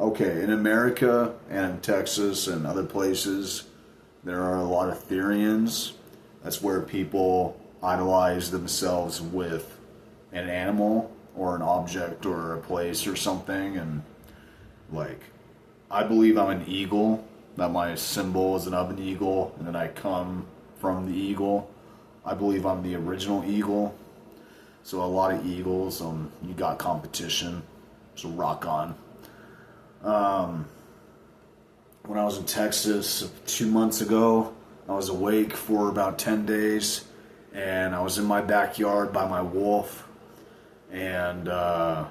Okay, in America and in Texas and other places, there are a lot of Therians. That's where people idolize themselves with an animal or an object or a place or something. And, like, I believe I'm an eagle, that my symbol is of an eagle, and then I come from the eagle. I believe I'm the original eagle. So a lot of eagles, you got competition, so rock on. When I was in Texas 2 months ago, I was awake for about 10 days, and I was in my backyard by my wolf, and I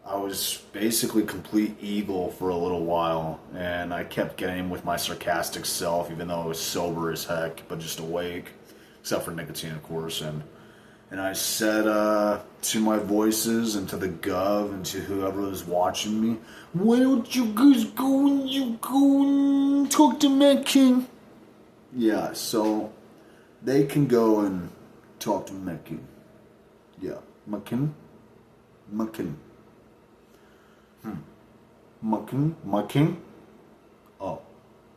was basically complete eagle for a little while, and I kept getting with my sarcastic self, even though I was sober as heck, but just awake, except for nicotine, of course, and I said to my voices and to the gov and to whoever was watching me, why don't you guys go and talk to Matt King? Yeah, so they can go and talk to Matt King. Yeah, Makin? Makin. Makin? Oh,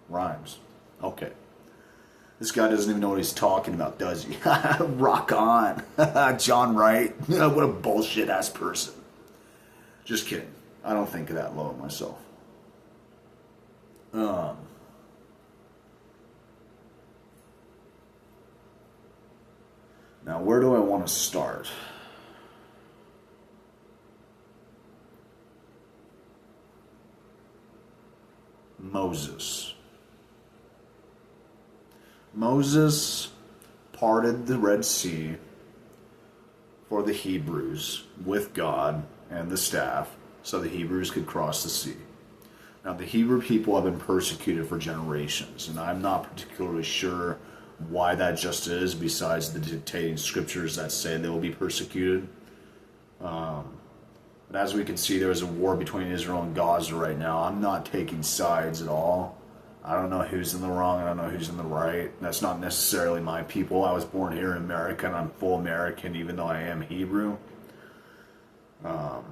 rhymes. Okay. This guy doesn't even know what he's talking about, does he? Rock on. John Wright. What a bullshit ass person. Just kidding. I don't think of that low of myself. Now, where do I want to start? Moses. Moses parted the Red Sea for the Hebrews with God and the staff so the Hebrews could cross the sea. Now, the Hebrew people have been persecuted for generations, and I'm not particularly sure why that just is, besides the dictating scriptures that say they will be persecuted. But as we can see, there is a war between Israel and Gaza right now. I'm not taking sides at all. I don't know who's in the wrong, I don't know who's in the right. That's not necessarily my people. I was born here in America, and I'm full American, even though I am Hebrew. But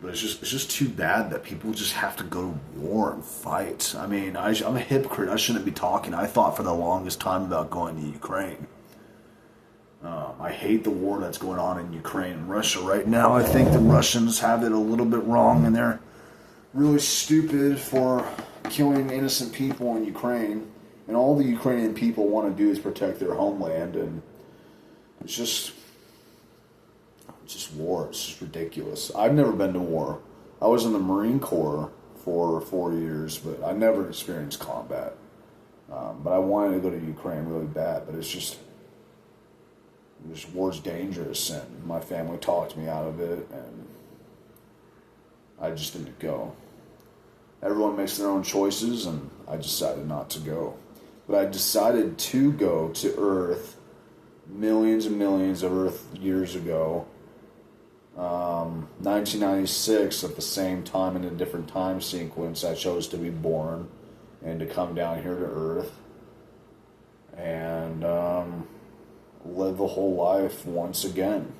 it's just too bad that people just have to go to war and fight. I mean, I'm a hypocrite. I shouldn't be talking. I thought for the longest time about going to Ukraine. I hate the war that's going on in Ukraine and Russia right now. I think the Russians have it a little bit wrong, and they're really stupid for killing innocent people in Ukraine. And all the Ukrainian people want to do is protect their homeland, and it's just war. It's just ridiculous. I've never been to war. I was in the Marine Corps for 4 years, but I never experienced combat. But I wanted to go to Ukraine really bad, but it's just war's dangerous, and my family talked me out of it, and I just didn't go. Everyone makes their own choices, and I decided not to go. But I decided to go to Earth millions and millions of Earth years ago. 1996, at the same time in a different time sequence, I chose to be born and to come down here to Earth and live a whole life once again.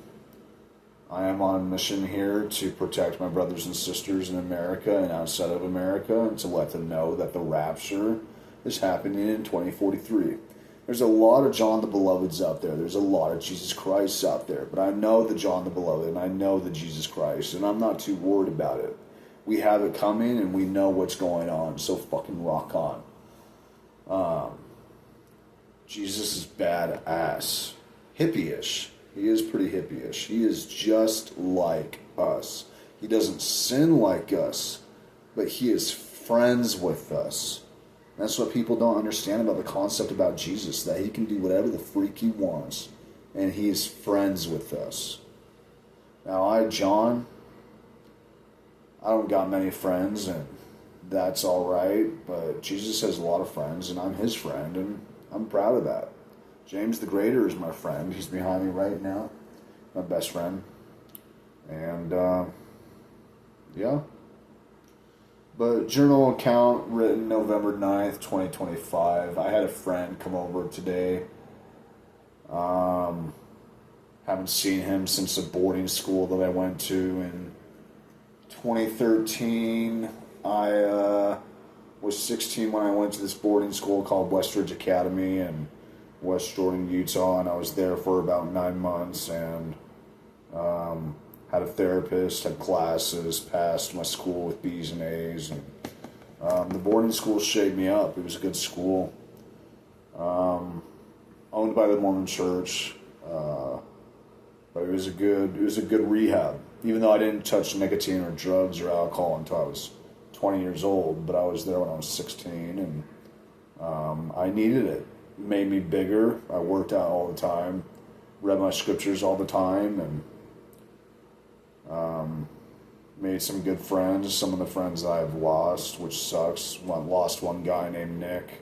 I am on a mission here to protect my brothers and sisters in America and outside of America, and to let them know that the rapture is happening in 2043. There's a lot of John the Beloveds out there. There's a lot of Jesus Christ out there. But I know the John the Beloved, and I know the Jesus Christ, and I'm not too worried about it. We have it coming, and we know what's going on, so fucking rock on. Jesus is badass. Hippie-ish. He is pretty hippie-ish. He is just like us. He doesn't sin like us, but he is friends with us. That's what people don't understand about the concept about Jesus, that he can do whatever the freak he wants, and he is friends with us. Now, John, I don't got many friends, and that's alright, but Jesus has a lot of friends, and I'm his friend, and I'm proud of that. James the Greater is my friend. He's behind me right now. My best friend. And, yeah. But journal account written November 9th, 2025. I had a friend come over today. Haven't seen him since a boarding school that I went to in 2013, I was 16 when I went to this boarding school called Westridge Academy in West Jordan, Utah, and I was there for about 9 months and had a therapist, had classes, passed my school with B's and A's, and the boarding school shaped me up. It was a good school, owned by the Mormon Church, but it was a good rehab. Even though I didn't touch nicotine or drugs or alcohol until I was 20 years old, but I was there when I was 16, and I needed it. It made me bigger. I worked out all the time, read my scriptures all the time, and made some good friends. Some of the friends I've lost, which sucks. I lost one guy named Nick.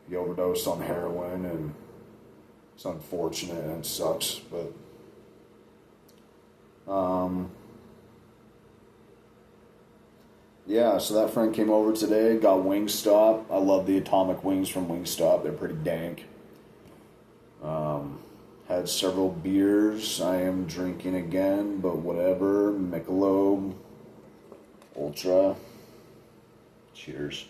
He overdosed on heroin, and it's unfortunate and it sucks, but yeah, so that friend came over today, got Wingstop. I love the atomic wings from Wingstop. They're pretty dank. Had several beers. I am drinking again, but whatever. Michelob Ultra. Cheers.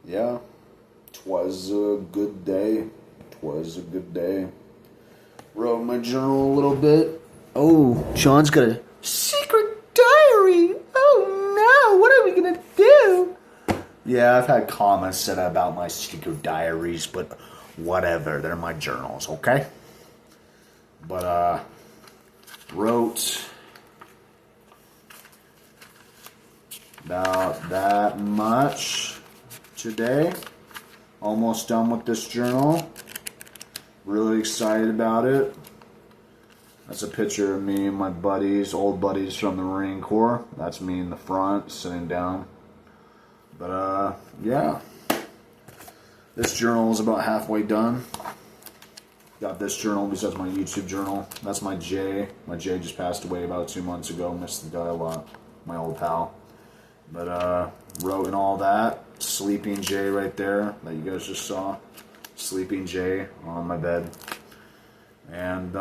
Yeah, 'twas a good day. 'Twas a good day. Wrote my journal a little bit. Oh, Sean's got a secret diary. Oh no, what are we gonna do? Yeah, I've had comments said about my secret diaries, but whatever. They're my journals, okay? But, wrote about that much today. Almost done with this journal. Really excited about it. That's a picture of me and my buddies, old buddies from the Marine Corps. That's me in the front, sitting down. But, yeah. This journal is about halfway done. Got this journal besides my YouTube journal. That's my Jay. My Jay just passed away about 2 months ago. Missed the guy a lot. My old pal. But, wrote and all that. Sleeping Jay right there that you guys just saw. Sleeping Jay on my bed. And,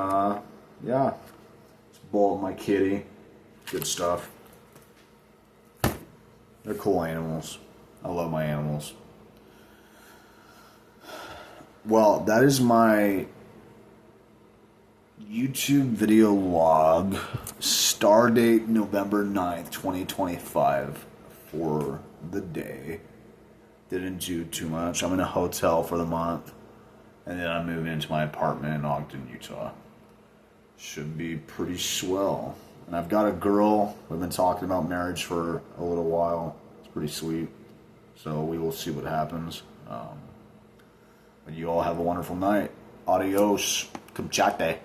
yeah. It's a bowl of my kitty. Good stuff. They're cool animals. I love my animals. Well, that is my YouTube video log. Star date November 9th, 2025 for the day. Didn't do too much. I'm in a hotel for the month. And then I'm moving into my apartment in Ogden, Utah. Should be pretty swell. And I've got a girl. We've been talking about marriage for a little while. It's pretty sweet. So we will see what happens. But you all have a wonderful night. Adios. Kumchate.